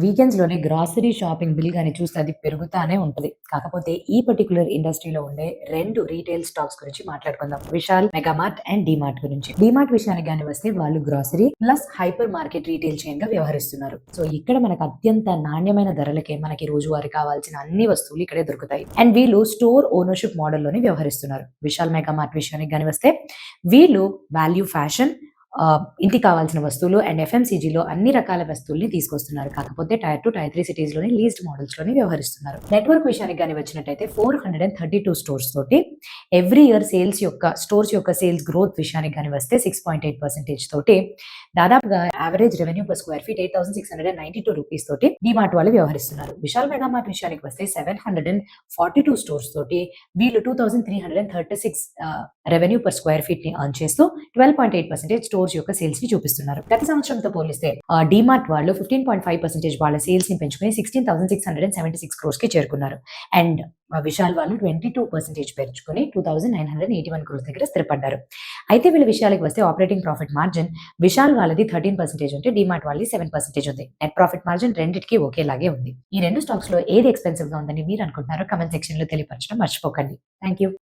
వీకెండ్స్‌లోనే grocery shopping bill గాని చూస్తే అది పెరుగుతానే ఉంటది. కాకపోతే ఈ పర్టిక్యులర్ ఇండస్ట్రీలో ఉండే 2 రీటైల్ స్టాక్స్ గురించి మాట్లాడుకుందాం. విశాల్, మెగామార్ట్ అండ్ డీమార్ట్ గురించి. డీమార్ట్ విషయానికి గాని వస్తే వాళ్ళు grocery plus hyper market retail చైన్‌గా వ్యవహరిస్తున్నారు. సో ఇక్కడ మనకు అత్యంత నాణ్యమైన ధరలకే మనకి రోజువారీ కావాల్సిన అన్ని వస్తువులు ఇక్కడే దొరుకుతాయి. అండ్ వీళ్ళు స్టోర్ ఓనర్‌షిప్ మోడల్‌లోనే వ్యవహరిస్తున్నారు. విశాల్, మెగామార్ట్ విషయానికి గాని వస్తే వీళ్ళు వాల్యూ ఫ్యాషన్ ఇంటికి కావాల్సిన వస్తువులు అండ్ ఎఫ్ఎంసీజీలో అన్ని రకాల వస్తువుల్ని తీసుకొస్తున్నారు. కాకపోతే టైర్ 2, టైర్ 3 సిటీస్‌లోని లీజ్డ్ మోడల్స్‌లోని వ్యవహరిస్తున్నారు. నెట్వర్క్ విషయానికి గాని వచ్చినట్టయితే 432 స్టోర్స్ తోటి ఎవ్రీ ఇయర్ స్టోర్స్ యొక్క సేల్స్ గ్రోత్ విషయానికి గాని వస్తే 6.8% తోటి దాదాపుగా average revenue per square feet 8,692 rupees తోటి డీమార్ట్ వాళ్ళు వ్యవహరిస్తున్నారు. విశాల్ మెగామార్ట్ విషయానికి వస్తే 742 స్టోర్స్ తోటి వీళ్ళు 2,336 రెవెన్యూ పర్ స్క్వేర్ ఫీట్ ని ఎర్న్ చేస్తూ 12.8% స్టోర్స్ యొక్క సేల్స్ ని చూపిస్తున్నారు. గత సంవత్సరంతో పోలిస్తే డీమార్ట్ వాళ్ళు 15.5% వాళ్ళ సేల్స్ ని పెంచుకుని 16,676 క్రోర్స్ కి చేరుకున్నారు. అండ్ విశాల్ వాళ్ళు 22% పెంచుకుని 2,981 క్రోర్స్ దగ్గర స్థిరపడ్డారు. అయితే వీళ్ళ విషయాలకు వస్తే ఆపరేటింగ్ ప్రాఫిట్ మార్జిన్ విశాల్ వాళ్ళది 13% ఉంటే డీమార్ట్ వాళ్ళది 7% ఉంది. నెట్ ప్రాఫిట్ మార్జిన్ రెండిటికి ఒకేలాగే ఉంది. ఈ రెండు స్టాక్స్ లో ఏది ఎక్స్పెన్సివ్ గా ఉందని మీరు అనుకుంటున్నారో కమెంట్ సెక్షన్ లో తెలియపరచడం మర్చిపోకండి. Thank you.